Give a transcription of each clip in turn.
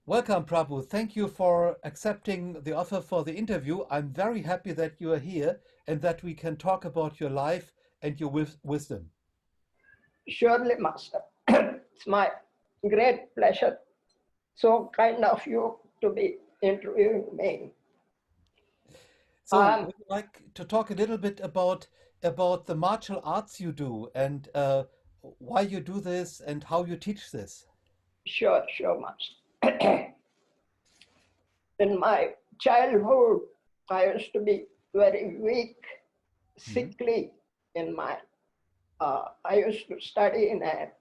Welcome, Prabhu. Thank you for accepting the offer for the interview. I'm very happy that you are here and that we can talk about your life and your wisdom. Surely, Master. It's my great pleasure. So kind of you to be interviewing me. So, Um, would you like to talk a little bit about the martial arts you do and why you do this and how you teach this? sure, Master. In my childhood, I used to be very weak, Hmm. sickly in my. I used to study in a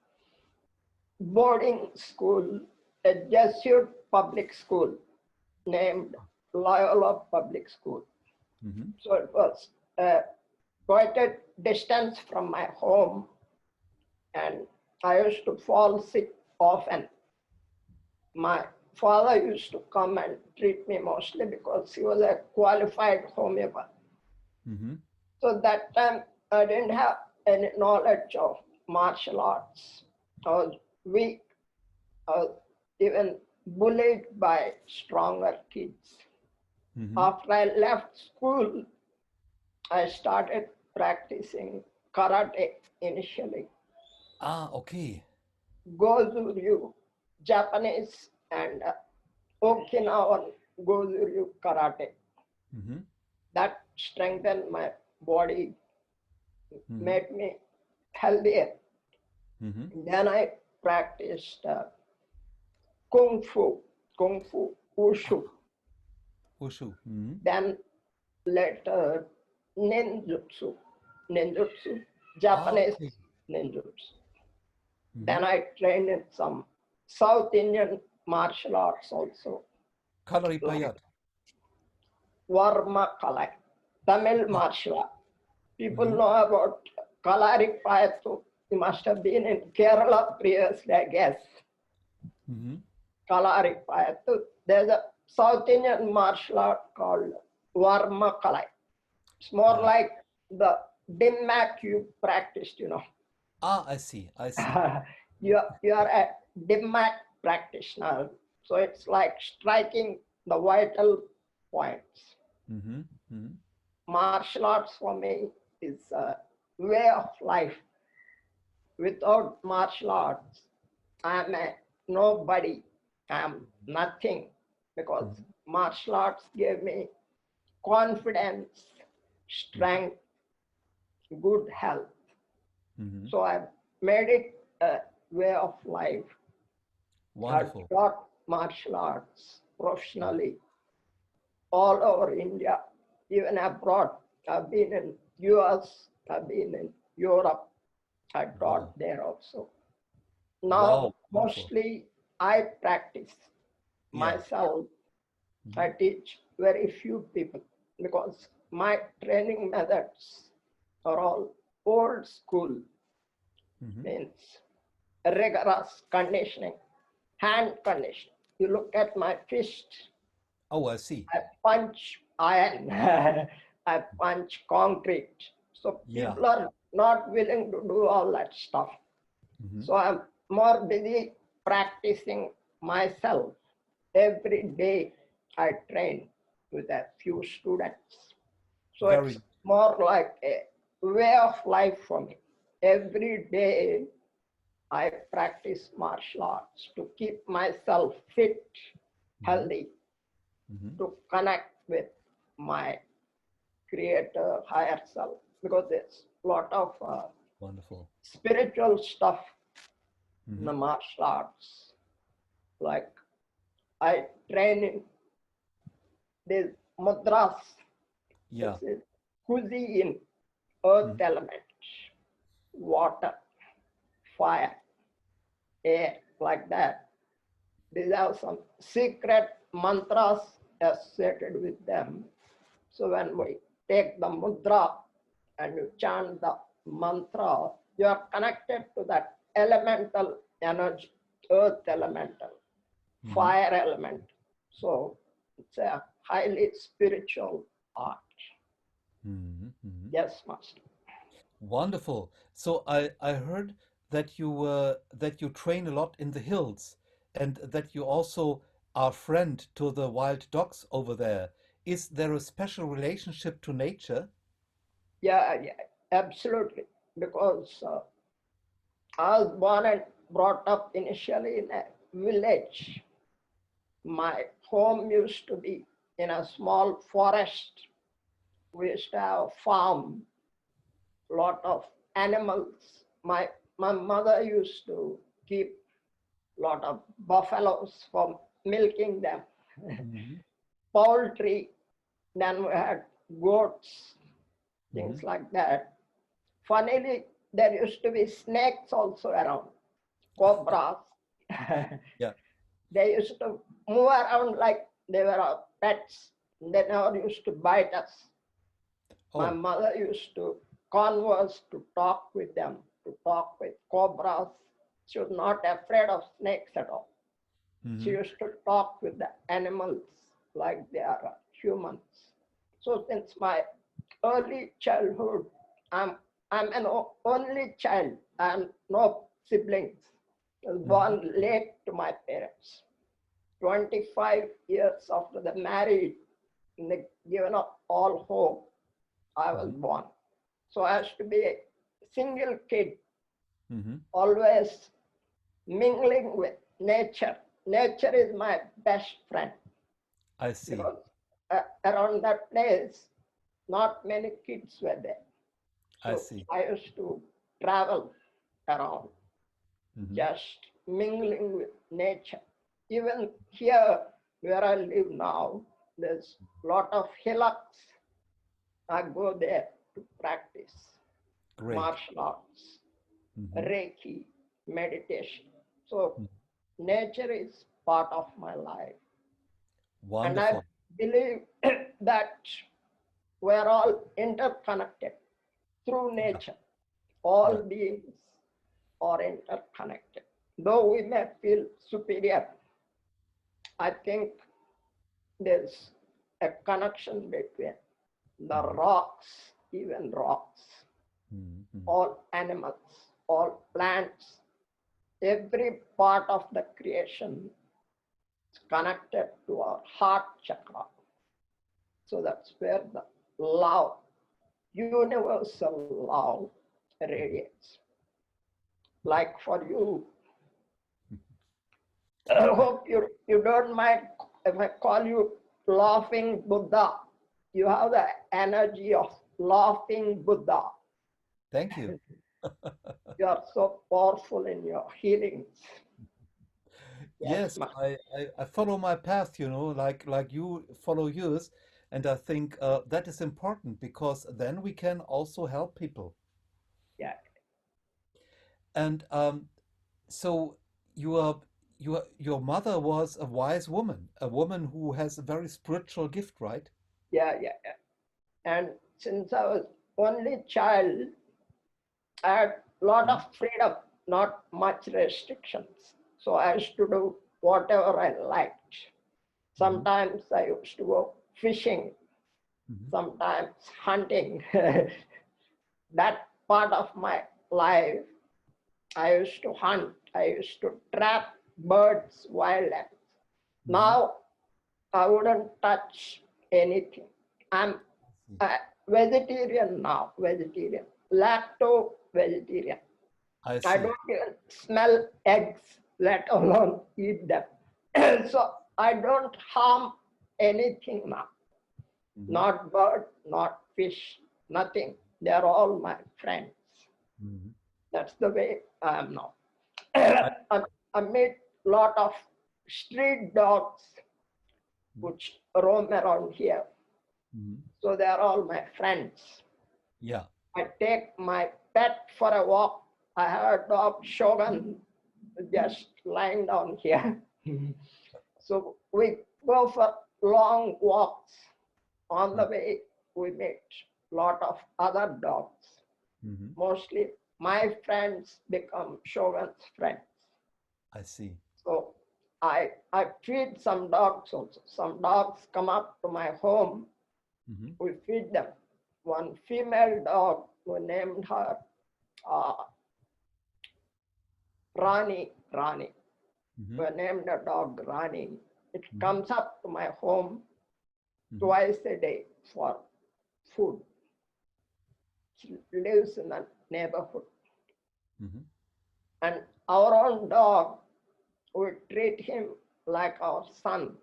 boarding school, a Jesuit public school named Loyola Public School. Hmm. So it was uh, quite a distance from my home, and I used to fall sick often. My father used to come and treat me mostly because he was a qualified homeopath. Hmm. So that time I didn't have any knowledge of martial arts. I was weak. I was even bullied by stronger kids. Hmm. After I left school, I started practicing karate initially. Ah, okay. Goju-ryu, Japanese and Okinawan Goju-ryu karate. Hmm. That strengthened my body, Hmm. made me healthier. Hmm. Then I practiced kung fu, wushu. Wushu. Hmm. Then later ninjutsu, Ah, Japanese okay. ninjutsu. Hmm. Then I trained in some South Indian martial arts also, Kalari like Payat. Varma Kalai, Tamil Ah. martial art. People Hmm. know about Kalari Payattu. You must have been in Kerala previously, I guess. Hmm. Kalari Payattu. There's a South Indian martial art called Varma Kalai. It's more Ah. like the dim mat you practiced. Ah, I see. I see. You are a dim mat practitioner. So it's like striking the vital points. Hmm. Hmm. Martial arts for me is a way of life. Without martial arts, I'm a nobody. I'm nothing because Hmm. martial arts gave me confidence, Hmm. strength, good health. Hmm. So I've made it a way of life. I've Wonderful. taught martial arts professionally all over India, even abroad. I've been in US, I've been in Europe, I Wow. taught there also. Now, Wow. Wonderful. mostly I practice Yeah. myself. Hmm. I teach very few people because my training methods are all old school, Hmm. means rigorous conditioning, hand conditioning. You look at my fist, Oh, I see. I punch iron, I punch concrete. So Yeah. people are not willing to do all that stuff. Hmm. So I'm more busy practicing myself. Every day I train with a few students. So Very it's good. more like a way of life for me. Every day I practice martial arts to keep myself fit, Hmm. healthy, Hmm. to connect with my creator, higher self. Because there's a lot of Wonderful. spiritual stuff in Hmm. the martial arts. Like I train in these mudras. Yeah. This is cuisine, earth Hmm. element, water, fire, air, like that. These are some secret mantras associated with them. So when we take the mudra and you chant the mantra, you are connected to that elemental energy, earth elemental, Hmm. fire element. So it's a highly spiritual art. Hmm. Hmm. Yes, Master. Wonderful. So I heard that you train a lot in the hills and that you also our friend to the wild dogs over there. Is there a special relationship to nature? Yeah, yeah, absolutely. Because I was born and brought up initially in a village. My home used to be in a small forest. We used to have a farm, lot of animals. My mother used to keep lot of buffaloes for milking them, Hmm. poultry. Then we had goats, Hmm. things like that. Funnily, there used to be snakes also around, cobras. Yeah. They used to move around like they were our pets. They never used to bite us. My Oh. mother used to converse, to talk with them, to talk with cobras. She was not afraid of snakes at all. She Hmm. used to talk with the animals like they are humans. So since my early childhood, I'm I'm an only child and no siblings. I was Hmm. born late to my parents. 25 years after the married, and they given up all hope, I was Hmm. born. So I used to be a single kid, Hmm. always mingling with nature. Nature is my best friend I see. because around that place, not many kids were there. I So see. I used to travel around, Hmm. just mingling with nature. Even here, where I live now, there's a lot of hillocks. I go there to practice Great. martial arts, Hmm. Reiki, meditation. So nature is part of my life. And I Wonderful. believe that we're all interconnected through Yeah. nature. All Yeah. beings are interconnected. Though we may feel superior, I think there's a connection between the Hmm. rocks, even rocks, Hmm. all animals, all plants, every part of the creation is connected to our heart chakra. So that's where the love, universal love radiates. Like for you, I hope you don't mind if I call you laughing Buddha. You have the energy of laughing Buddha. Thank you. You are so powerful in your healings. Yes, Yes, I follow my path, like you follow yours, and I think that is important because then we can also help people. yeah, And so your your mother was a wise woman, a woman who has a very spiritual gift, right? yeah. And since I was only child, I had a lot Mhm. of freedom, not much restrictions. So I used to do whatever I liked. Mhm. Sometimes I used to go fishing, Mhm. sometimes hunting. That part of my life, I used to hunt, I used to trap birds, wildlife. Mhm. Now I wouldn't touch anything. I'm I see. a vegetarian now, vegetarian, lacto vegetarian. I I see. don't even smell eggs, let alone eat them. So I don't harm anything now. Mhm. Not bird, not fish, nothing. They're all my friends. Mhm. That's the way I am now. I, I meet a lot of street dogs Mhm. which roam around here. Mhm. So they are all my friends. Yeah. I take my pet for a walk. I have a dog, Shogun, just lying down here. So we go for long walks. On the way, we meet a lot of other dogs. Mhm. Mostly my friends become Shogun's friends. I see. So I feed some dogs also. Some dogs come up to my home. Mhm. We feed them. One female dog, we named her uh, Rani. We Mhm. named the dog Rani. It comes up to my home twice a day for food. She lives in the neighborhood. And our own dog, we treat him like our son.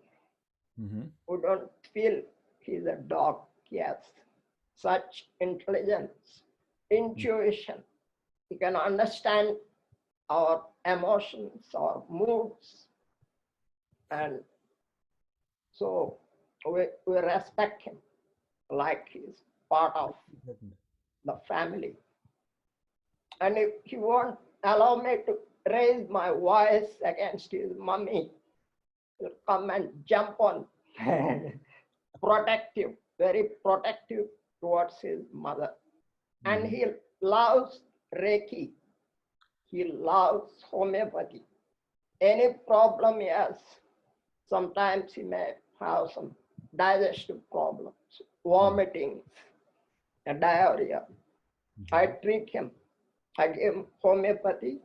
We don't feel he's a dog. He has such intelligence, intuition. He can understand our emotions, our moods. And so we respect him like he's part of the family. And if he won't allow me to raise my voice against his mummy, he'll come and jump on, protective, very protective towards his mother. And he loves Reiki. He loves homeopathy. Any problem he has, sometimes he may have some digestive problems, vomiting, and diarrhea. I treat him. I give him homeopathy,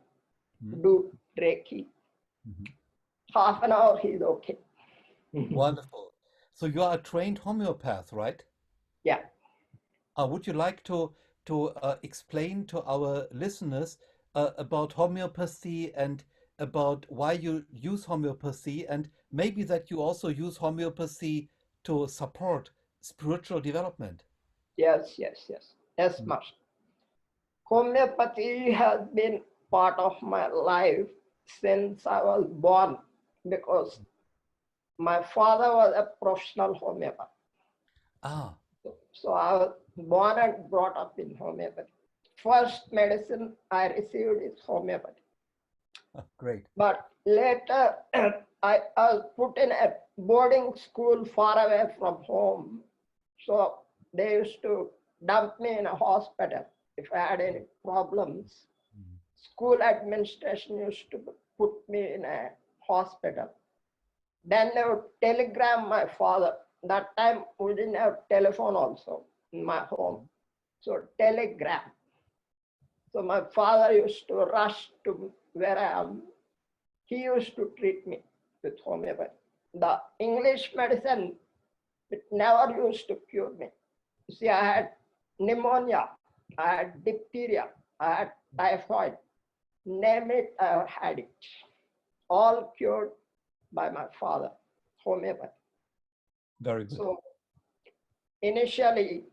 do Reiki. Half an hour, he's okay. Wonderful. So you are a trained homeopath, right? Yeah. Would you like to explain to our listeners about homeopathy and about why you use homeopathy, and maybe that you also use homeopathy to support spiritual development? Yes, Master. Homeopathy has been part of my life since I was born, because my father was a professional homeopath. So I was born and brought up in homeopathy. First medicine I received is homeopathy. Great. But later I was put in a boarding school far away from home. So they used to dump me in a hospital if I had any problems. School administration used to put me in a hospital. Then they would telegram my father. That time we didn't have telephone also in my home. So telegram. So my father used to rush to where I am. He used to treat me with homeopathy. The English medicine, it never used to cure me. You see, I had pneumonia, I had diphtheria, I had typhoid. Name it, I had it. All cured by my father, homeopathy. Very good. So initially,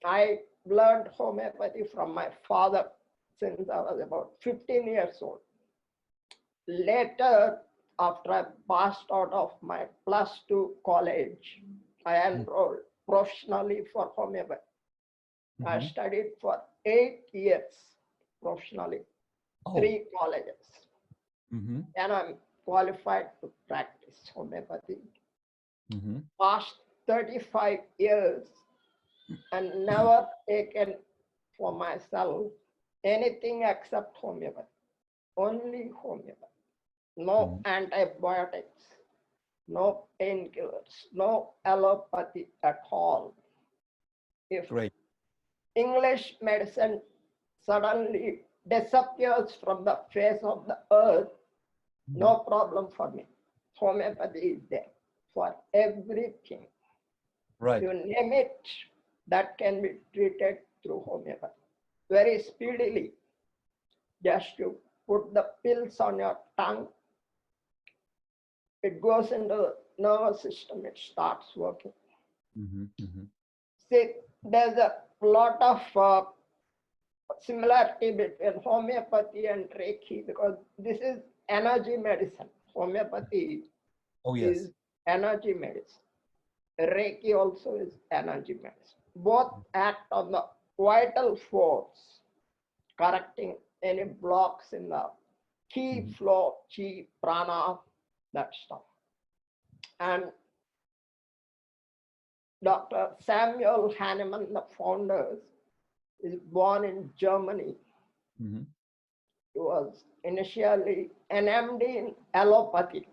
I learned homeopathy from my father since I was about 15 years old. Later, after I passed out of my +2 college, I enrolled professionally for homeopathy. I studied for 8 years professionally, 3 colleges. And I'm qualified to practice homeopathy. Past 35 years and never taken for myself anything except homeopathy. Only homeopathy. No antibiotics, no painkillers, no allopathy at all. If English medicine suddenly disappears from the face of the earth, no problem for me. Homeopathy is there for everything. Right. You name it, that can be treated through homeopathy very speedily. Just you put the pills on your tongue, it goes into the nervous system, it starts working. See, there's a lot of similarity between homeopathy and Reiki, because this is energy medicine. Homeopathy is energy medicine. Reiki also is energy medicine. Both act on the vital force, correcting any blocks in the ki flow, chi, prana, that stuff. And Dr. Samuel Hahnemann, the founder, is born in Germany. He was initially an MD in allopathy.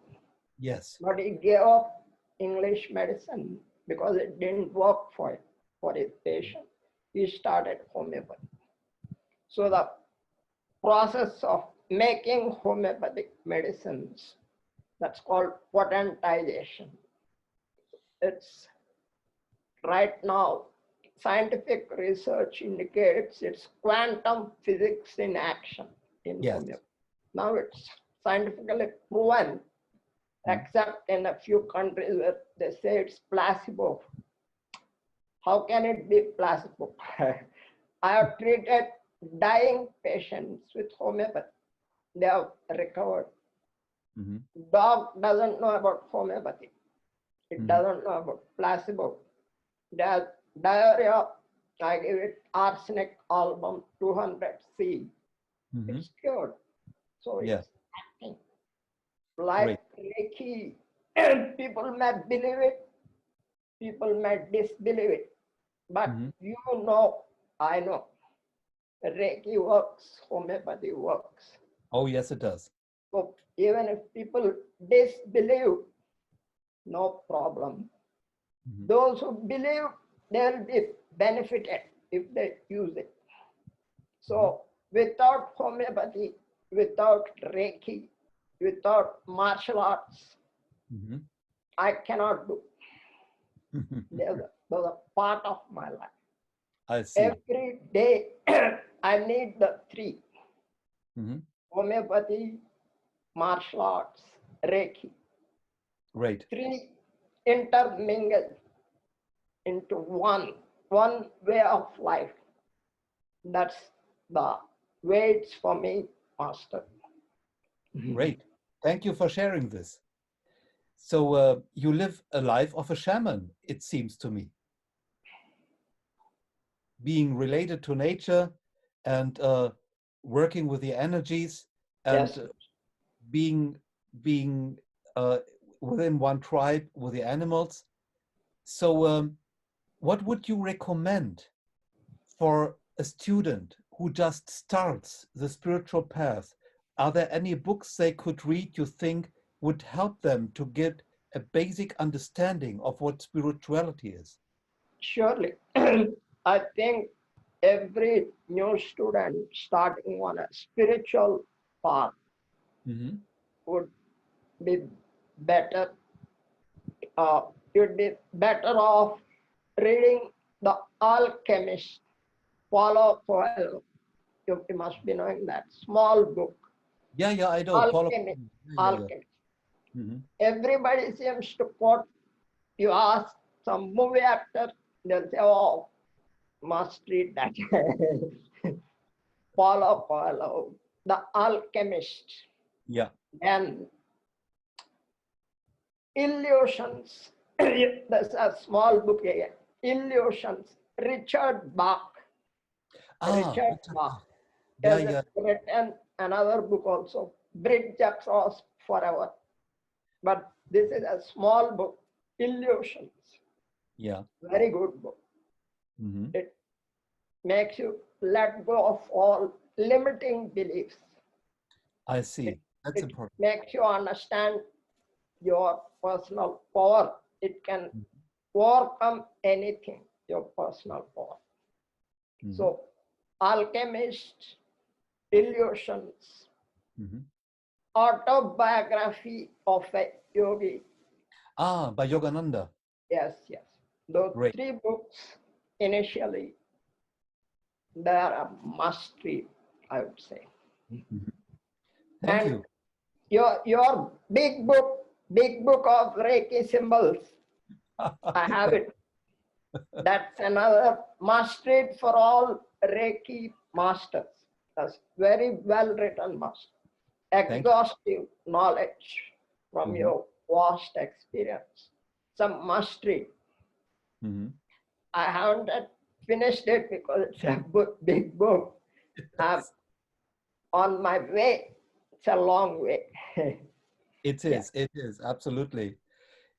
Yes. But he gave up English medicine because it didn't work for his patient. He started homeopathy. So the process of making homeopathic medicines That's called potentization. It's right now, scientific research indicates it's quantum physics in action in Yes. homeopathy. Now it's scientifically proven, except in a few countries where they say it's placebo. How can it be placebo? I have treated dying patients with homeopathy. They have recovered. Dog doesn't know about homeopathy. It doesn't know about placebo. There's diarrhea, I give it arsenic album 200C. It's cured. So it's acting. Like Reiki, people may believe it, people may disbelieve it. But you know, I know, Reiki works, homeopathy works. Oh, yes, it does. So even if people disbelieve, no problem. Those who believe, they'll be benefited if they use it. So without homeopathy, without Reiki, without martial arts, I cannot do. Those are part of my life. I see. Every day, I need the three. Homeopathy, martial arts, Reiki. Great. Three intermingled into one way of life. That's the way it's for me, Master. Great. Thank you for sharing this. So you live a life of a shaman, it seems to me. Being related to nature and working with the energies and Yes. being within one tribe with the animals. So what would you recommend for a student who just starts the spiritual path? Are there any books they could read you think would help them to get a basic understanding of what spirituality is? Surely. I think every new student starting on a spiritual path would be better. You'd be better off reading The Alchemist, Paulo Coelho. You must be knowing that small book. Yeah, I know. Alchemist. Alchemist. Everybody seems to quote. You ask some movie actor, they'll say, "Oh, must read that." Paulo Coelho, The Alchemist. Yeah. And Illusions. That's a small book again. Illusions. Richard Bach. Richard Bach has written another book also, Bridge Across Forever. But this is a small book, Illusions. Yeah. Very good book. It makes you let go of all limiting beliefs. I see. That's important. It makes you understand your personal power. It can overcome anything, your personal power. So, Alchemist, Illusions, Autobiography of a Yogi. By Yogananda. Yes. Those three books initially, they are a must read, I would say. Thank you. Your big book of Reiki symbols, I have it. That's another must read for all Reiki masters. That's very well written, master. Exhaustive knowledge from your vast experience. Some must read. I haven't finished it because it's a big book. I'm on my way. It's a long way. It is absolutely.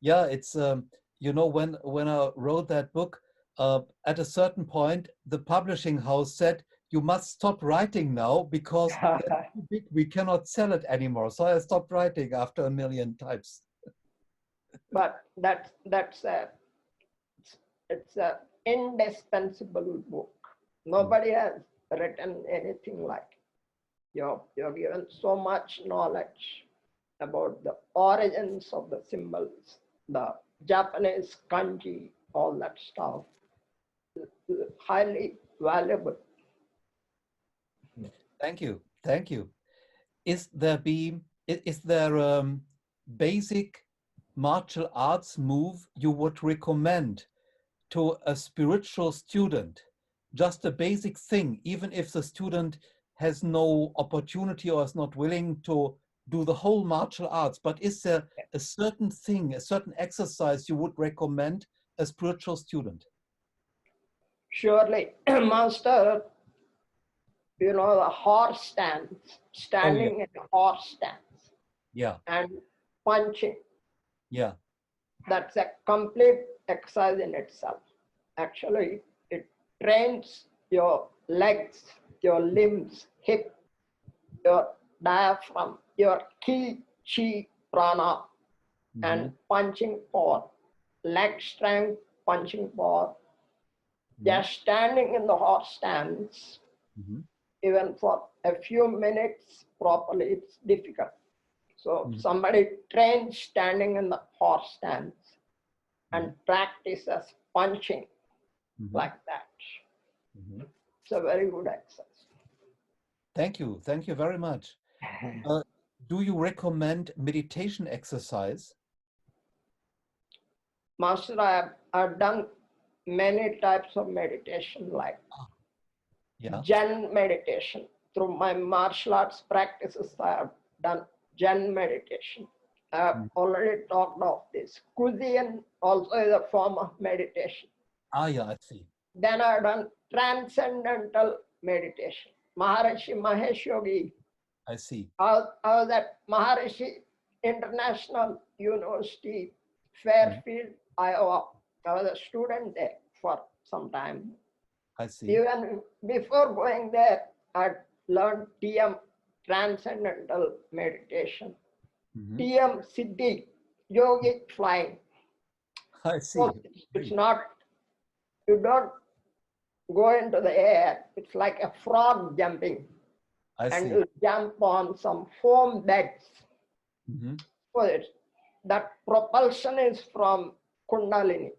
Yeah, it's when I wrote that book, at a certain point, the publishing house said, you must stop writing now because that's too big. We cannot sell it anymore. So I stopped writing after 1 million types. But it's an indispensable book. Nobody has written anything like it. You're given so much knowledge. about the origins of the symbols, the Japanese kanji, all that stuff, highly valuable. Thank you. Thank you. Is there basic martial arts move you would recommend to a spiritual student? Just a basic thing, even if the student has no opportunity or is not willing to do the whole martial arts, but is there a certain thing, a certain exercise you would recommend a spiritual student? Surely, Master, you know, the horse stance, standing Oh, yeah. in a horse stance Yeah. and punching. Yeah. That's a complete exercise in itself. Actually, it trains your legs, your limbs, hip, your diaphragm, your ki, chi, prana, and punching power, leg strength, punching power. Just standing in the horse stance, even for a few minutes properly, it's difficult. So somebody trains standing in the horse stance and practices punching like that. It's a very good exercise. Thank you. Thank you very much. Do you recommend meditation exercise? Master, I've done many types of meditation, like Zen meditation. Through my martial arts practices, I have done Zen meditation. I have already talked of this. Kuzian also is a form of meditation. Yeah, I see. Then I've done transcendental meditation. Maharishi Mahesh Yogi. I see. I was at Maharishi International University, Fairfield, Iowa. I was a student there for some time. I see. Even before going there, I learned TM, Transcendental Meditation, TM Siddhi, Yogic Flying. I see. So it's not, you don't go into the air. It's like a frog jumping. I and see. you jump on some foam beds. So that propulsion is from Kundalini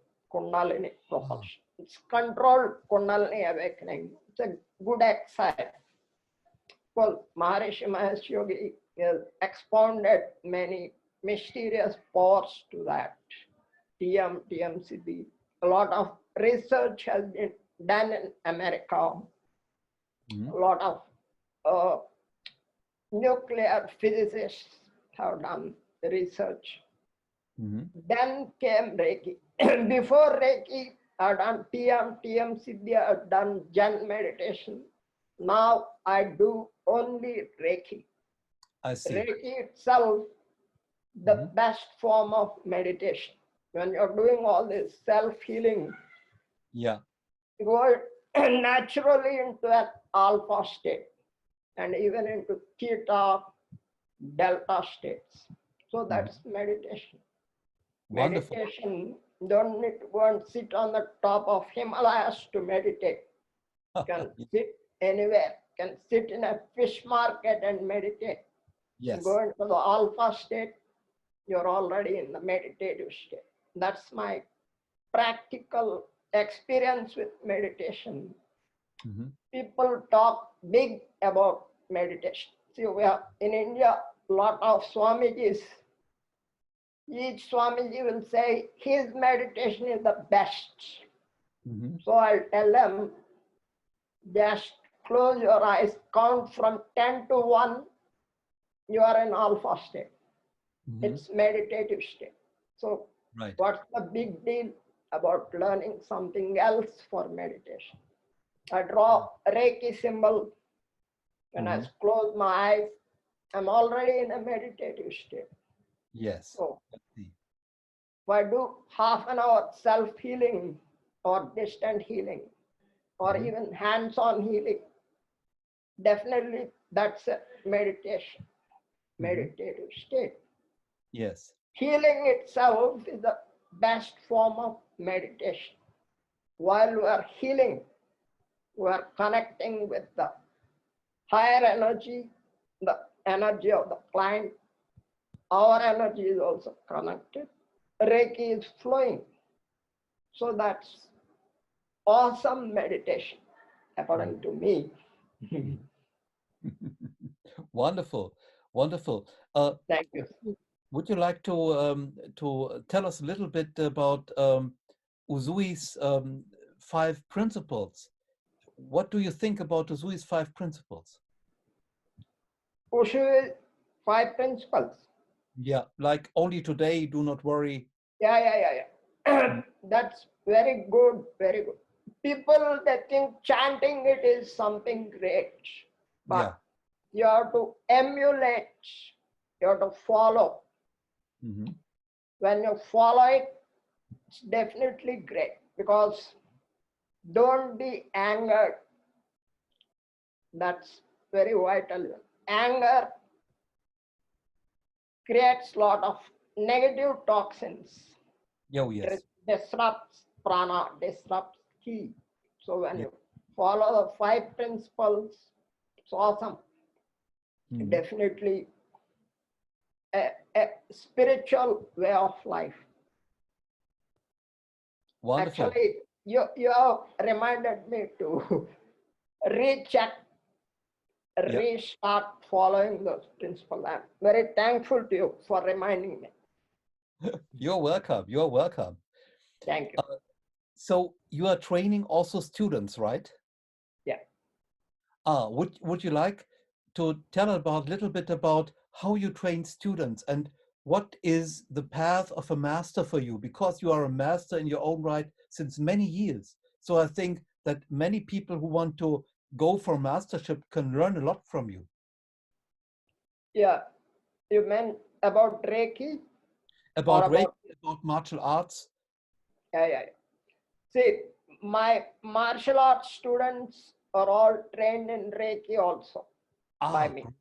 propulsion. It's controlled Kundalini awakening. It's a good exercise. Well, Maharishi Mahesh Yogi has expounded many mysterious powers to that. TMCD. A lot of research has been done in America. A lot of nuclear physicists have done research. Then came Reiki. Before Reiki, I've done TM Siddhi, I've done Zen meditation. Now I do only Reiki. I see. Reiki itself, the best form of meditation. When you're doing all this self-healing, you go naturally into an alpha state and even into theta, delta states. So that's meditation. Wonderful. Meditation, don't need to go and sit on the top of Himalayas to meditate. You can sit anywhere. You can sit in a fish market and meditate. Yes. Go into the alpha state, you're already in the meditative state. That's my practical experience with meditation. People talk big about meditation. See, we have in India a lot of Swamijis. Each Swamiji will say his meditation is the best. So I'll tell them, just close your eyes, count from 10 to 1, you are in alpha state. It's meditative state. So what's the big deal about learning something else for meditation? I draw a Reiki symbol. When I close my eyes, I'm already in a meditative state. Yes. So if I do half an hour self-healing or distant healing or even hands-on healing, definitely that's a meditation, meditative state. Yes. Healing itself is the best form of meditation. While we are healing, we are connecting with the higher energy, the energy of the client, our energy is also connected. Reiki is flowing. So that's awesome meditation, according to me. Wonderful, wonderful. Thank you. Would you like to tell us a little bit about Usui's 5 principles? What do you think about Usui's 5 principles? Ushu is 5 principles. Yeah, like only today, do not worry. Yeah. That's very good, very good. People, they think chanting it is something great, Yeah. but you have to emulate, you have to follow. Mm-hmm. When you follow it, it's definitely great, because don't be angered. That's very vital. Anger creates a lot of negative toxins. Oh, yes. Disrupts prana, disrupts ki. So when Yeah. you follow the 5 principles, it's awesome. Mm-hmm. Definitely a spiritual way of life. Wonderful. Actually, you have reminded me to recheck, Yeah. restart following those principles. I'm very thankful to you for reminding me. You're welcome. You're welcome. Thank you. So you are training also students, right? Yeah. Would you like to tell about a little bit about how you train students and what is the path of a master for you? Because you are a master in your own right since many years. So I think that many people who want to go for mastership can learn a lot from you. Yeah. You meant about Reiki or About Reiki, about. about martial arts. Yeah. See, my martial arts students are all trained in Reiki also by me, Great.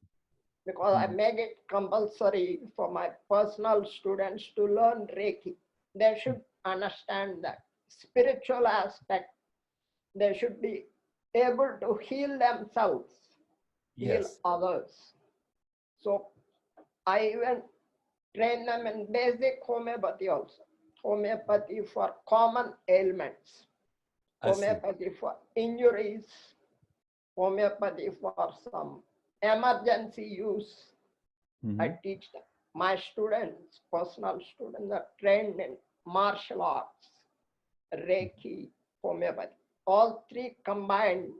because I make it compulsory for my personal students to learn Reiki. They should understand that spiritual aspect. They should be able to heal themselves, heal Yes. others. So I even train them in basic homeopathy also. Homeopathy for common ailments, I see. homeopathy for injuries, homeopathy for some emergency use. I Mm-hmm. teach them. My students, personal students, are trained in martial arts, Reiki, homeopathy. All three combined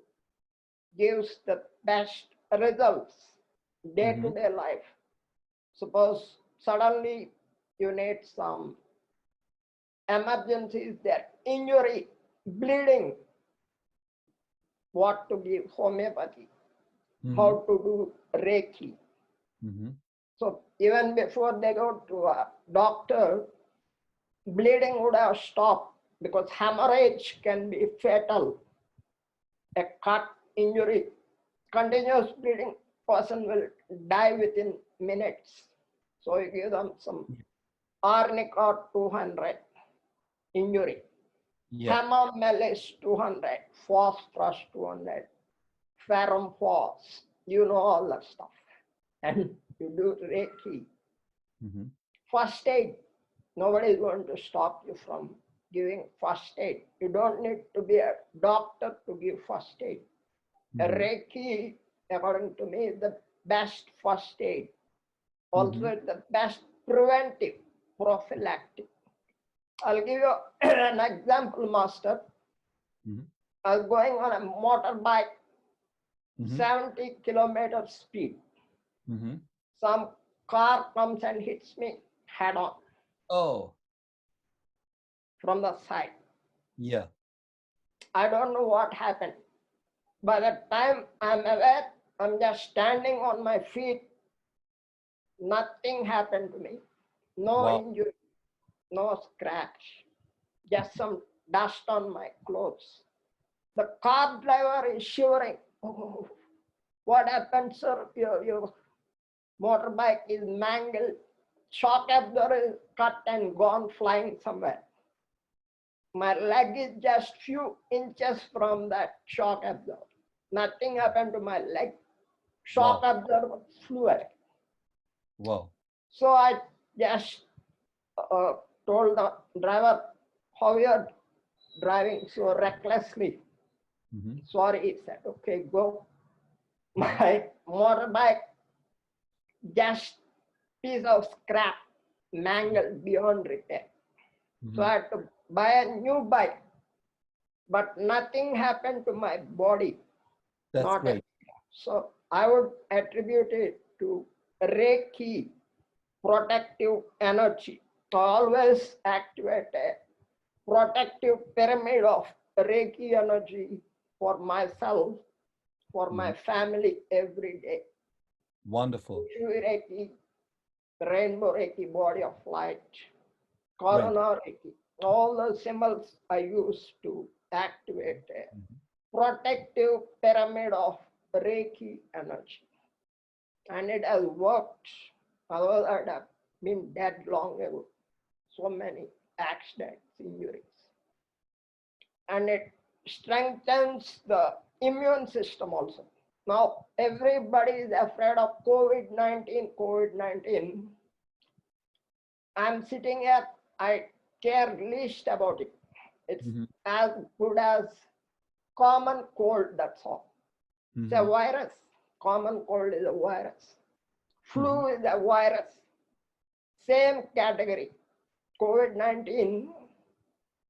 gives the best results day to Mm-hmm. day life. Suppose suddenly you need some emergencies there, injury, bleeding, what to give homeopathy, Mm-hmm. how to do Reiki. Mm-hmm. So even before they go to a doctor, bleeding would have stopped, because hemorrhage can be fatal. A cut, injury, continuous bleeding, person will die within minutes. So you give them some arnica 200 injury, Yeah. hemamelis 200, phosphorus 200, ferrum phos, you know all that stuff. And you do Reiki. Mm-hmm. First aid, nobody is going to stop you from giving first aid. You don't need to be a doctor to give first aid. Mm-hmm. Reiki, according to me, is the best first aid. Mm-hmm. Also, the best preventive, prophylactic. I'll give you an example, Master. Mm-hmm. I was going on a motorbike, Mm-hmm. 70 kilometer speed. Mm-hmm. Some car comes and hits me head on Oh, from the side. yeah. I don't know what happened. By the time I'm aware, I'm just standing on my feet. Nothing happened to me. No Wow. injury, no scratch, just some dust on my clothes. The car driver is shivering. Oh, what happened, sir? Your motorbike is mangled. Shock absorber is cut and gone flying somewhere. My leg is just few inches from that shock absorber. Nothing happened to my leg. Shock Wow. absorber flew away. Wow. So I just told the driver, how you're driving so recklessly. Sorry, he said, okay, go. My motorbike, just piece of scrap, mangled beyond repair. So I had to buy a new bike, but nothing happened to my body. That's great. So I would attribute it to Reiki protective energy. Always activate a protective pyramid of Reiki energy for myself, for my family every day. Wonderful. Reiki, Rainbow Reiki, body of light, Corona Reiki, all the symbols I use to activate a protective pyramid of Reiki energy. And it has worked. Otherwise, I'd have been dead long ago. So many accidents, injuries. And it strengthens the immune system also. Now, everybody is afraid of COVID-19, COVID-19. I'm sitting here, I care least about it. It's as good as common cold, that's all. It's a virus. Common cold is a virus. Flu is a virus. Same category. COVID-19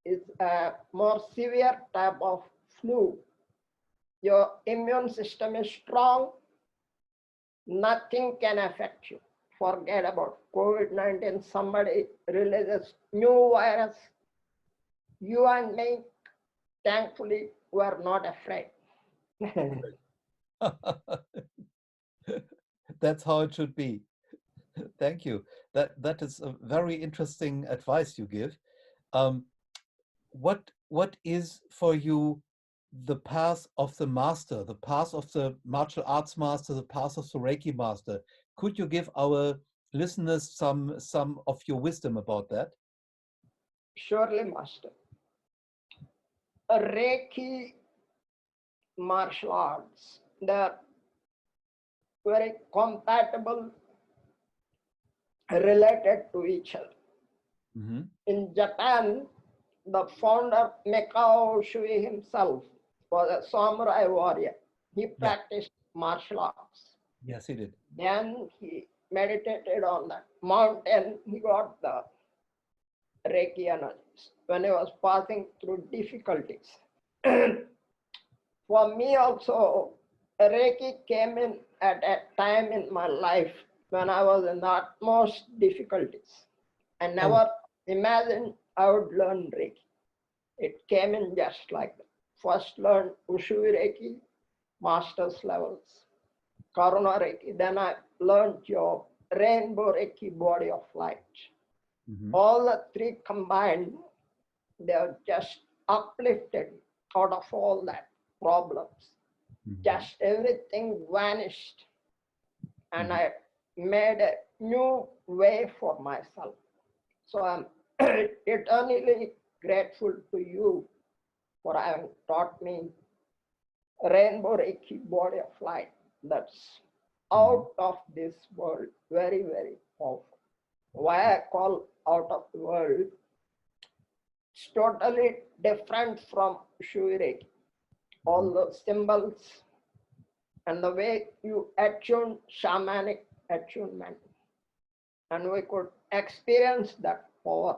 is a more severe type of flu. Your immune system is strong. Nothing can affect you. Forget about COVID-19. Somebody releases new virus. You and me, thankfully, were not afraid. That's how it should be. Thank you. That is a very interesting advice you give. What is for you the path of the master, the path of the martial arts master, the path of the Reiki master? Could you give our listeners some of your wisdom about that? Surely, Master. A Reiki martial arts, they're very compatible, related to each other. In Japan, the founder Mikao Shui himself was a samurai warrior. He practiced martial arts. Yes, he did. Then he meditated on that mountain. He got the Reiki energies when he was passing through difficulties. For me also, Reiki came in at a time in my life when I was in the utmost difficulties. I never imagined I would learn Reiki. It came in just like that. First learned Ushui Reiki, master's levels, Karuna Reiki. Then I learned your Rainbow Reiki, body of light. All the three combined, they are just uplifted out of all that problems. Just everything vanished. And I made a new way for myself. So I'm eternally grateful to you for having taught me Rainbow Reiki, body of light. That's out of this world. Very, very powerful. Why I call out of the world, it's totally different from Shui Reiki. All the symbols and the way you attune shamanic attunement. And we could experience that power.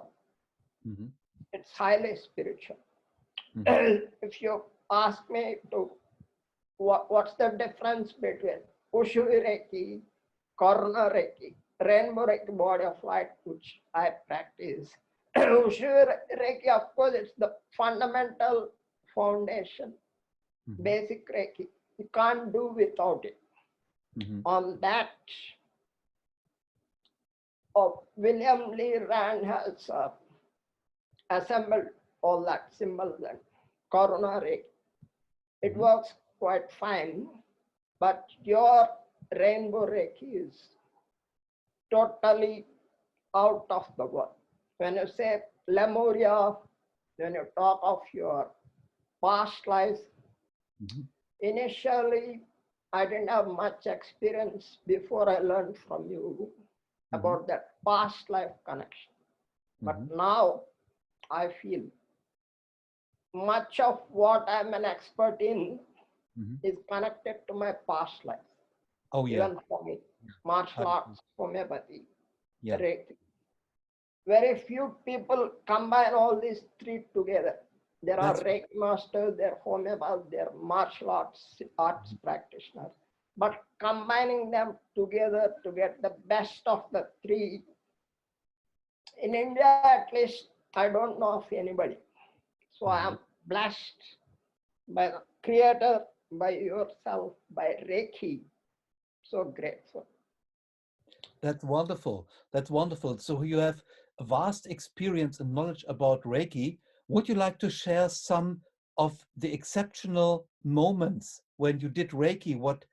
It's highly spiritual. If you ask me to what's the difference between Ushui Reiki, Karuna Reiki, Rainbow Reiki, body of light, which I practice. Ushui Reiki, of course, it's the fundamental foundation, basic Reiki. You can't do without it. On that, William Lee Rand has assembled all that symbols and Karuna Reiki. It works quite fine, but your Rainbow Reiki is totally out of the world. When you say Lemuria, when you talk of your past lives, initially I didn't have much experience before I learned from you. about that past life connection. But now I feel much of what I'm an expert in is connected to my past life. Oh, yeah. Even for me, martial arts, homeopathy, Yeah. Reiki. Very few people combine all these three together. There are Reiki Masters, there are Homeopaths, there are martial arts practitioners. But combining them together to get the best of the three, in India at least, I don't know of anybody. So I am blessed by the Creator, by yourself, by Reiki. So grateful. That's wonderful. That's wonderful. So you have a vast experience and knowledge about Reiki. Would you like to share some of the exceptional moments when you did Reiki, what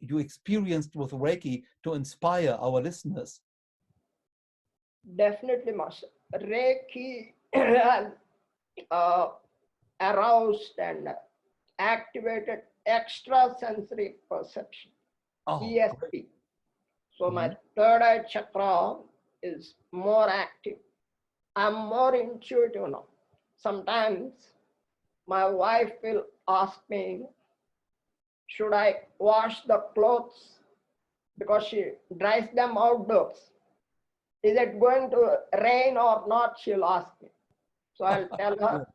you experienced with Reiki to inspire our listeners? Definitely, Master. Reiki aroused and activated extrasensory perception, ESP. So my third eye chakra is more active. I'm more intuitive now. Sometimes my wife will ask me, should I wash the clothes because she dries them outdoors? Is it going to rain or not? She'll ask me. So I'll tell her,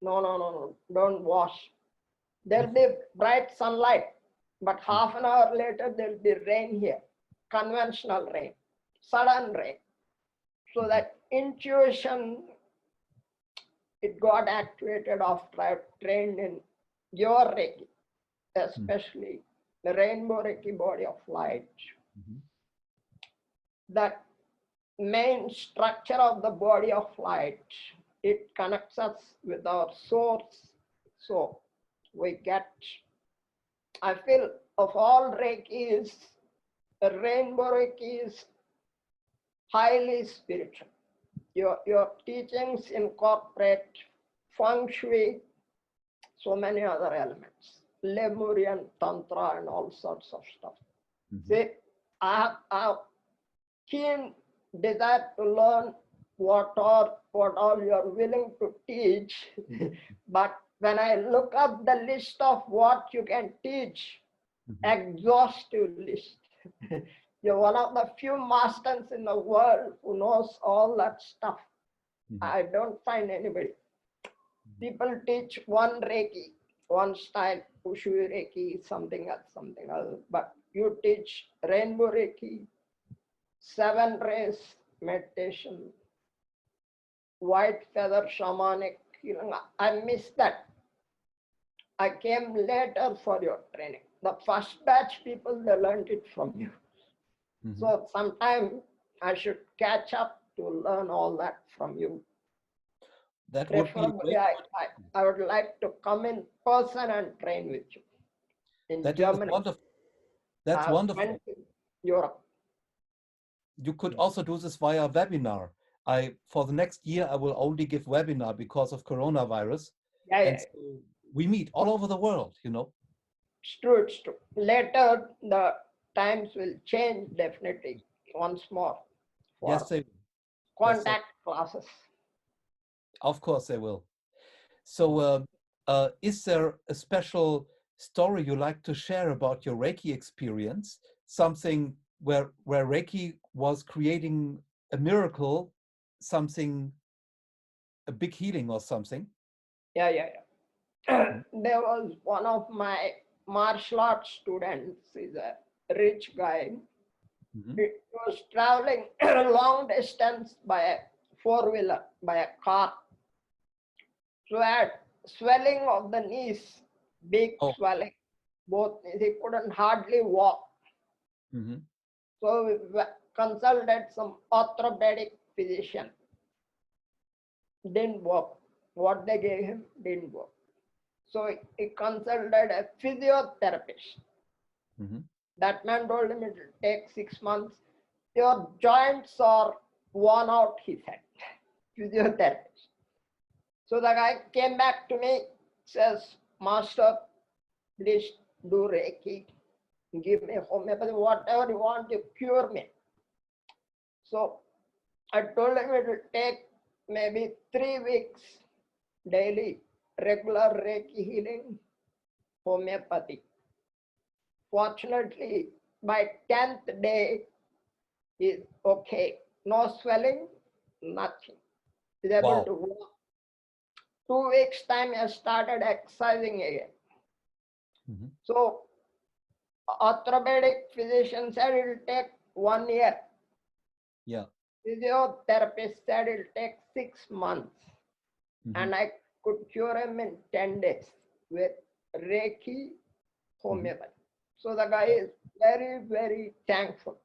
no, don't wash. There'll be bright sunlight, but half an hour later, there'll be rain here, conventional rain, sudden rain. So that intuition, it got activated after I trained in your Reiki, especially the rainbow Reiki body of light. That main structure of the body of light, it connects us with our source. So we get, I feel of all Reikis, the rainbow Reiki is highly spiritual. Your teachings incorporate feng shui, so many other elements, Lemurian tantra and all sorts of stuff. See, I have keen desire to learn what all you are willing to teach. But when I look up the list of what you can teach, exhaustive list. You're one of the few masters in the world who knows all that stuff. I don't find anybody. People teach one Reiki, one style, Ushui Reiki, something else. But you teach rainbow Reiki, 7 rays meditation, white feather shamanic healing. I missed that. I came later for your training. The first batch people, they learned it from you. So sometime I should catch up to learn all that from you. That would be Preferably, I would like to come in person and train with you in that Germany. Is wonderful. That's wonderful. Went to Europe. You could also do this via webinar. For the next year, I will only give webinar because of coronavirus. And so we meet all over the world, you know. It's true. Later, the times will change definitely once more. Yes, they will. Contact classes. Of course they will. So is there a special story you like to share about your Reiki experience? Something where Reiki was creating a miracle, a big healing or something? Yeah. There was one of my martial arts students, he's a rich guy. He was traveling long distance by a 4-wheeler, by a car. So had swelling of the knees, big swelling, both knees. He couldn't hardly walk. So we consulted some orthopedic physician. Didn't work. What they gave him didn't work. So he consulted a physiotherapist. That man told him it will take 6 months. Your joints are worn out, he said. Physiotherapist. So the guy came back to me, says, Master, please do Reiki. Give me homeopathy, whatever you want, you cure me. So I told him it will take maybe 3 weeks daily, regular Reiki healing, homeopathy. Fortunately, by 10th day, is okay. No swelling, nothing. He's able Wow. to walk. 2 weeks time, I started exercising again. Mhm. So orthopedic physician said it will take 1 year. Yeah. Physiotherapist said it will take 6 months. Mhm. And I could cure him in 10 days with Reiki Mhm. Homeopathy. So the guy is very, very thankful.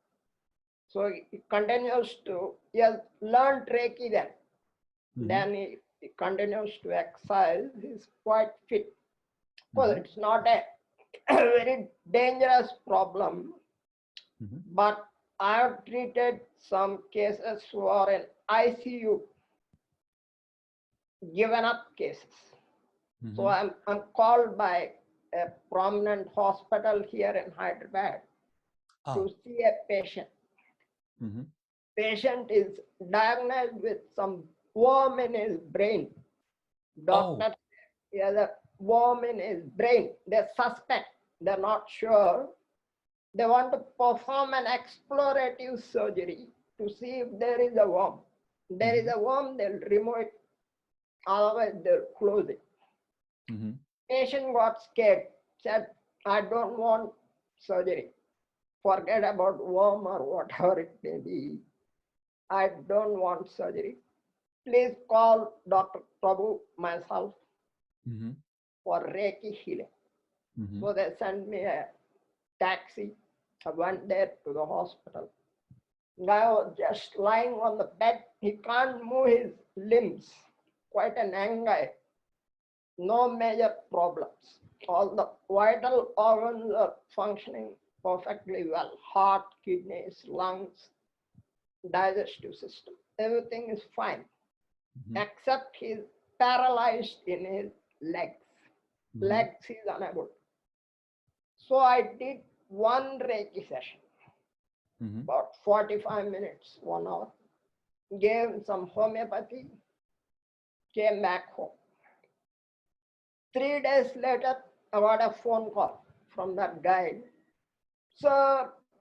So he continues to, he has learned Reiki then. Mhm. Then he continues to exercise. He's quite fit. Well, Mhm. it's not a very dangerous problem, Mhm. but I have treated some cases who are in ICU, given up cases. So Mhm. I'm called by a prominent hospital here in Hyderabad Ah. to see a patient. Mhm. Patient is diagnosed with some worm in his brain. Oh. Doctor, he has a worm in his brain. They suspect, they're not sure. They want to perform an explorative surgery to see if there is a worm. If there is Mhm. a worm, they'll remove it, otherwise they'll close it. Mhm. Patient got scared, said, I don't want surgery. Forget about worm or whatever it may be. I don't want surgery. Please call Dr. Prabhu, myself, Mhm. for Reiki healing. Mhm. So they sent me a taxi. I went there to the hospital. Guy was just lying on the bed. He can't move his limbs. Quite an young guy. No major problems. All the vital organs are functioning perfectly well. Heart, kidneys, lungs, digestive system. Everything is fine. Mhm. Except he's paralyzed in his legs. Mhm. Legs he's unable. So I did one Reiki session, Mhm. about 45 minutes, 1 hour. Gave him some homeopathy, came back home. 3 days later, I got a phone call from that guy. So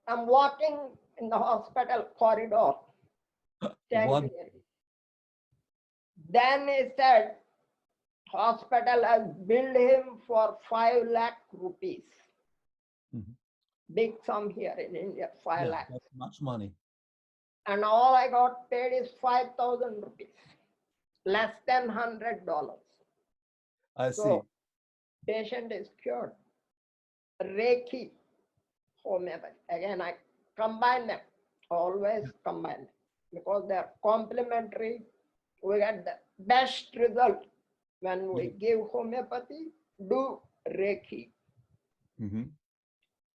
I'm walking in the hospital corridor, One. thankfully. Then he said, hospital has billed him for 5 lakh rupees. Mhm. Big sum here in India, 5 Yeah, lakhs. that's much money. And all I got paid is 5,000 rupees, less than $100. I see. So patient is cured. Reiki, homeopathy. Again, I combine them, always combine them because they're complementary. We get the best result when we Yeah. give homeopathy, do Reiki. Mhm.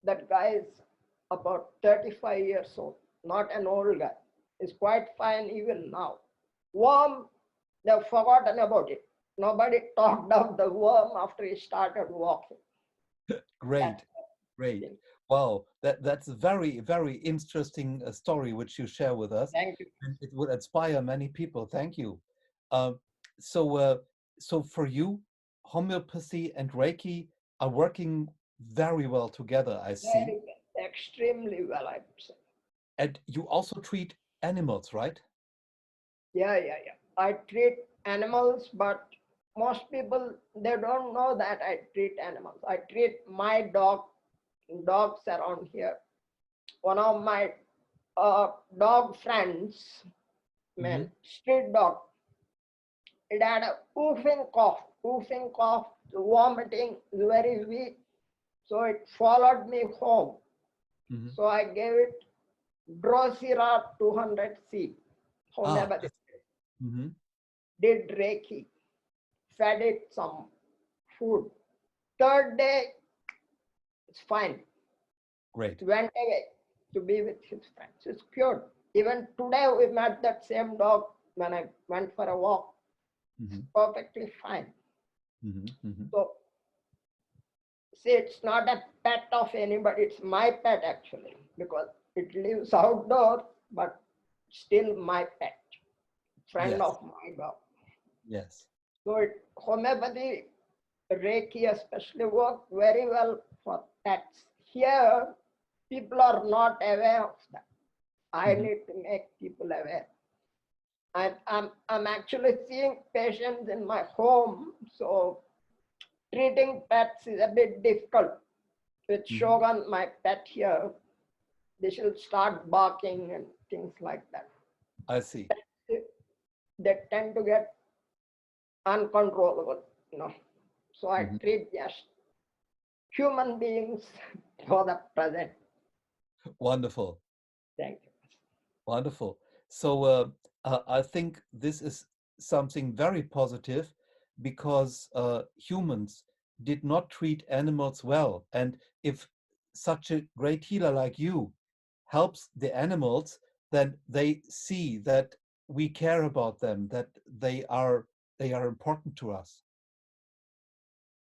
That guy is about 35 years old, not an old guy. He's quite fine even now. Worm, they've forgotten about it. Nobody talked of the worm after he started walking. That's Great. the Great. thing. Wow. That's a very, very interesting story which you share with us, Thank you. and it would inspire many people. Thank you. Uh, so, uh, so for you, homeopathy and Reiki are working very well together, I see. Very well, extremely well, I would say. And you also treat animals, right? Yeah. I treat animals, but most people they don't know that I treat animals. I treat my dogs around here. One of my dog friends, Mm-hmm. man, street dog, it had a woofing cough, vomiting, very weak. So it followed me home. Mm-hmm. So I gave it Drosera 200C, Ah, homeopathy. mm-hmm. Did Reiki, fed it some food. Third day, it's fine. Great. It went away to be with his friends. It's cured. Even today, we met that same dog when I went for a walk. It's Mm-hmm. perfectly fine. Mm-hmm. Mm-hmm. So, see, it's not a pet of anybody. It's my pet actually because it lives outdoors, but still my pet, friend Yes. of my dog. Yes. So homeopathy, Reiki especially work very well for pets. Here, people are not aware of that. I Mhm. need to make people aware. And I'm actually seeing patients in my home, so treating pets is a bit difficult. With Mhm. Shogun, my pet here, they should start barking and things like that. I see. They tend to get uncontrollable, you know. So I Mhm. treat just human beings for the present. Wonderful. Thank you. Wonderful. So I think this is something very positive because humans did not treat animals well. And if such a great healer like you helps the animals, then they see that we care about them, that they are important to us.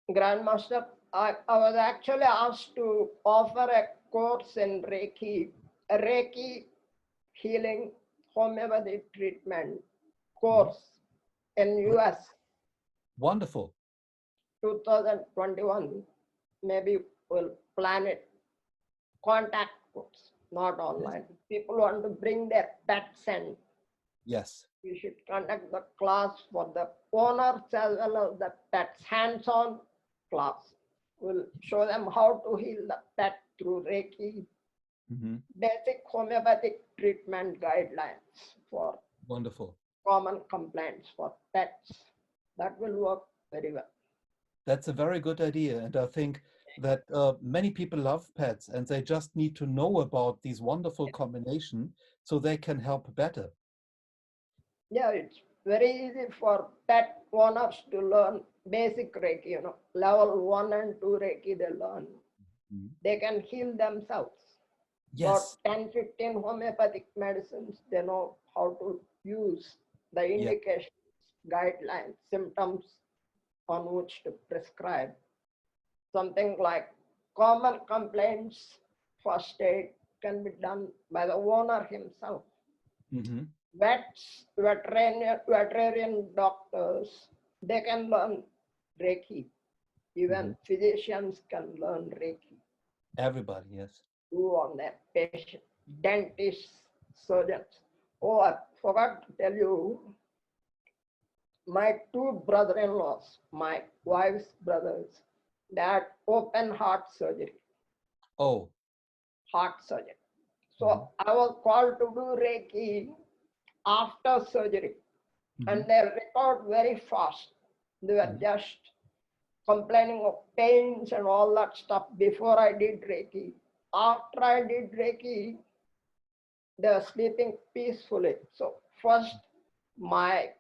Grandmaster, I was actually asked to offer a course in Reiki, a Reiki healing homeopathy treatment Mhm. course in Great. US Wonderful. 2021. Maybe we'll plan it. Contact course, not Yes. online. People want to bring their pets and Yes. we should conduct the class for the owners as well as the pets, hands-on class. We'll show them how to heal the pet through Reiki, Mhm. basic homeopathic treatment guidelines for Wonderful. common complaints for pets. That will work very well. That's a very good idea. And I think that many people love pets and they just need to know about these wonderful combination so they can help better. Yeah, it's very easy for pet owners to learn basic Reiki, you know, level 1 and 2 Reiki they learn. Mhm. They can heal themselves. Yes. About 10, 15 homeopathic medicines, they know how to use the Yeah. indications, guidelines, symptoms on which to prescribe. Something like common complaints, first aid can be done by the owner himself. Hmm. Vets, veterinarian doctors, they can learn Reiki. Hmm. Even physicians can learn Reiki, Everybody, yes. do on their patient, dentists, surgeons. Oh, I forgot to tell you, my two brother-in-laws, my wife's brothers, they had open heart surgery, Oh. heart surgery. Hmm. So I was called to do Reiki after surgery, Hmm. and they recovered very fast. They were Hmm. just complaining of pains and all that stuff before I did Reiki. After I did Reiki, they were sleeping peacefully. So first, my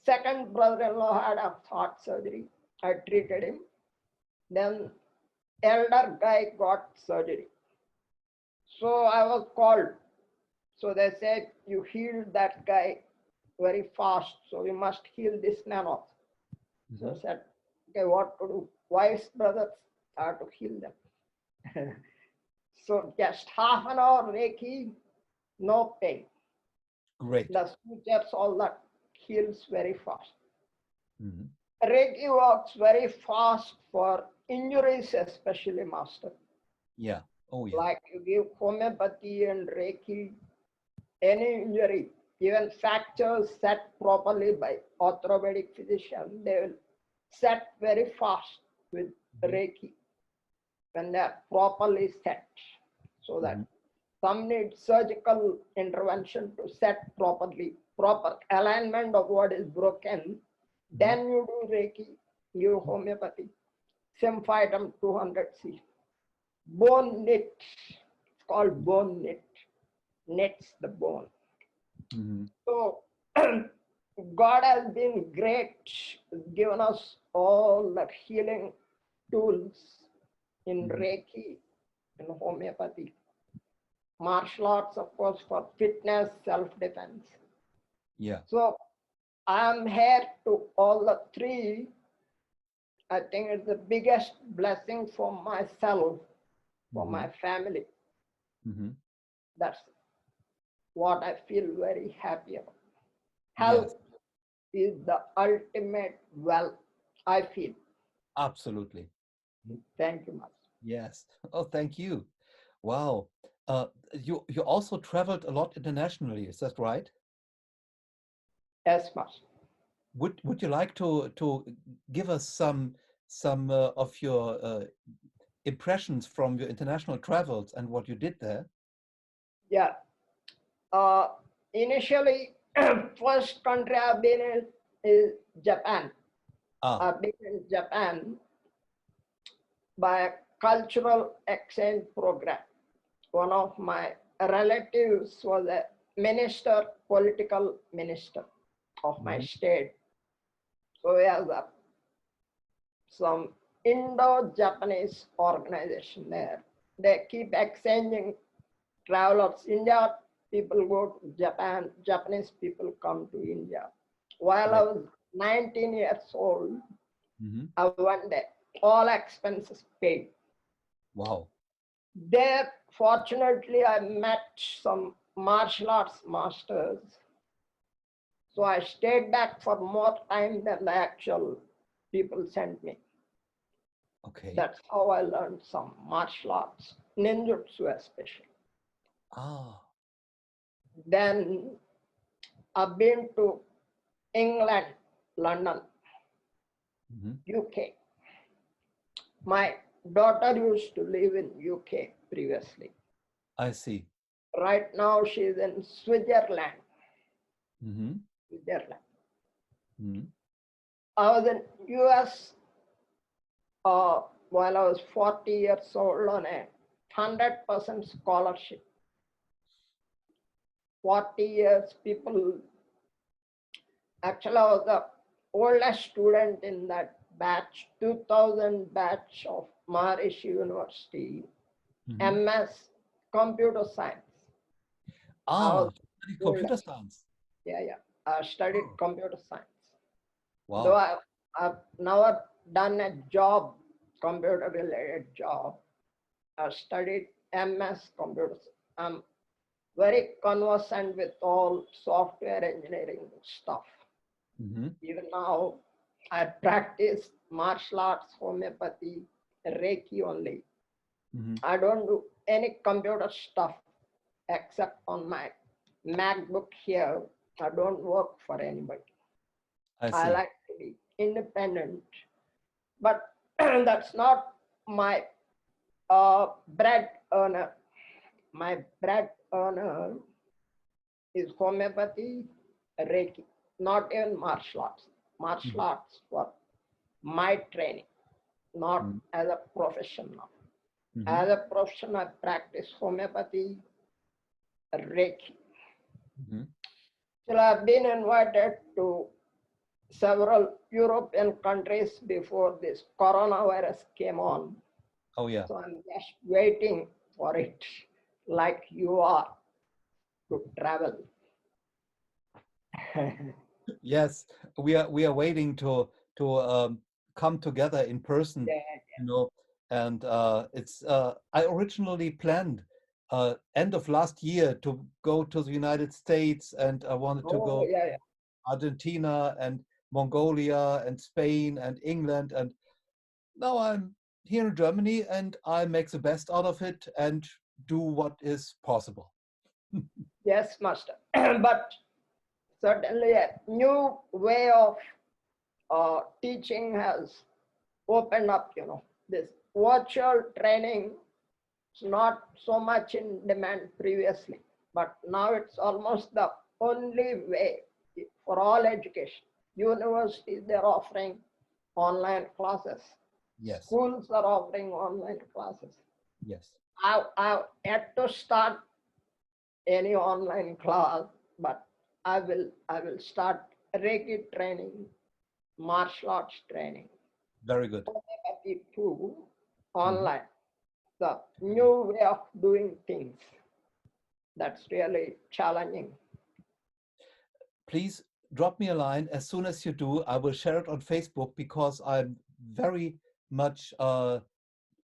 second brother-in-law had a heart surgery. I treated him. Then elder guy got surgery. So I was called. So they said, you healed that guy very fast. So you must heal this man also. So Hmm. I said, okay, what to do? Wife's brothers are to heal them. So just half an hour Reiki, no pain. Great. The sutures, all that heals very fast. Hmm. Reiki works very fast for injuries, especially, Master. Yeah. Oh, yeah. Like you give homeopathy and Reiki, any injury, even fractures set properly by orthopedic physician, they will set very fast with Hmm. Reiki when they are properly set. So Hmm. that some need surgical intervention to set properly, proper alignment of what is broken. Hmm. Then you do Reiki, you homeopathy, Symphytum 200C. Bone knit, it's called bone knit, knits the bone. Hmm. So God has been great, given us all the healing tools in Hmm. Reiki and homeopathy. Martial arts, of course, for fitness, self-defense. Yeah. So I'm here to all the three. I think it's the biggest blessing for myself, for Hmm. my family. Hmm. That's what I feel very happy about. Yes, Health is the ultimate wealth, I feel. absolutely. Thank you, Master. Yes. Oh, thank you. Wow. You also traveled a lot internationally, is that right? Yes, Master. Would you like to give us some of your impressions from your international travels and what you did there? Yeah. Uh, Initially, first country I've been in is Japan. Ah, I've been in Japan by a cultural exchange program. One of my relatives was a minister, political minister of my mhm, state. So he has some Indo-Japanese organization there. They keep exchanging travelers. India people go to Japan, Japanese people come to India. While I right. was 19 years old, Mhm. I went there, all expenses paid. Wow. There, fortunately, I met some martial arts masters. So I stayed back for more time than the actual people sent me. Okay. That's how I learned some martial arts, ninjutsu especially. Ah. Then I've been to England, London, Mhm. UK. My daughter used to live in UK previously. I see. Right now she's in Switzerland. Mhm. Switzerland. Mhm. I was in US uh, while I was 40 years old on a 100% scholarship. 40 years people, actually I was the oldest student in that batch, 2000 batch of Maharishi University, Mhm. MS computer science. I Ah, was study computer oldest. science. Yeah. I studied Oh, computer science. Though wow. I've never done a job, computer related job, I studied MS computers. I'm very conversant with all software engineering stuff. Mhm. Even now, I practice martial arts, homeopathy, Reiki only. Mhm. I don't do any computer stuff except on my MacBook here. I don't work for anybody. I I see. like to be independent, but that's not my bread earner. My bread earner is homeopathy, Reiki, not even martial arts. Martial Mhm. arts for my training, not Mhm. as a profession now. Mhm. As a profession, I practice homeopathy, Reiki. Mhm. So I've been invited to several European countries before this coronavirus came on. Oh, yeah. So I'm just waiting for it, like you are, to travel. Yes, we are waiting to come together in person, Yeah. you know, and it's I originally planned end of last year to go to the United States, and I wanted to Oh, go yeah. Argentina and Mongolia and Spain and England, and now I'm here in Germany and I make the best out of it and do what is possible. Yes, master. But certainly a new way of teaching has opened up, This virtual training is not so much in demand previously, but now it's almost the only way for all education. Universities, they're offering online classes. Yes, Schools are offering online classes. yes. I've yet to start any online class, but I will start Reiki training, martial arts training, Very good. homeopathy too, Mhm. online. The new way of doing things. That's really challenging. Please drop me a line as soon as you do. I will share it on Facebook because I'm very much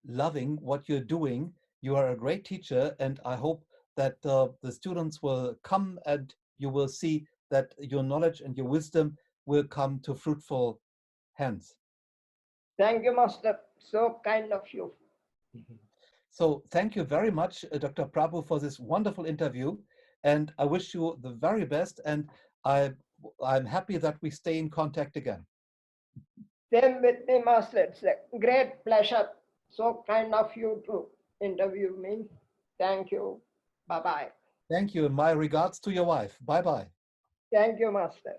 loving what you're doing. You are a great teacher, and I hope that the students will come and you will see that your knowledge and your wisdom will come to fruitful hands. Thank you, Master. So kind of you. So thank you very much, Dr. Prabhu, for this wonderful interview. And I wish you the very best. And I'm happy that we stay in contact again. Same with me, Master. It's a great pleasure. So kind of you to interview me. Thank you. Bye bye. Thank you. And my regards to your wife. Bye bye. Thank you, Master.